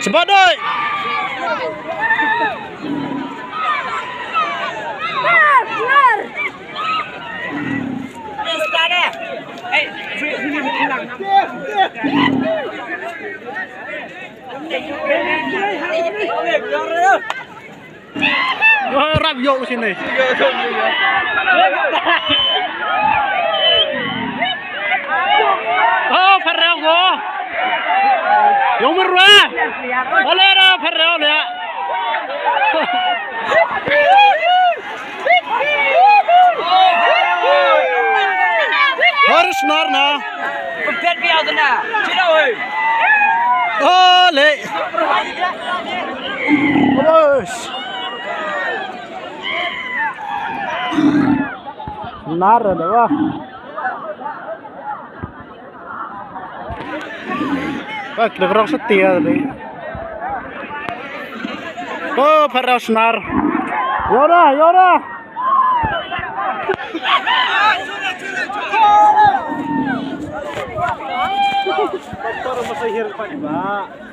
Cepat doi. Rap vô cái này. Phát reo của dùng một rùa có lên đó phát reo nè harus nar na Pagkat biyaw na. Sino oy? le bos nar ada wah. Wah, nagkarang setia tadi. Oh, para senar. Yaudah, yaudah. Motor masih hirpan, Pak.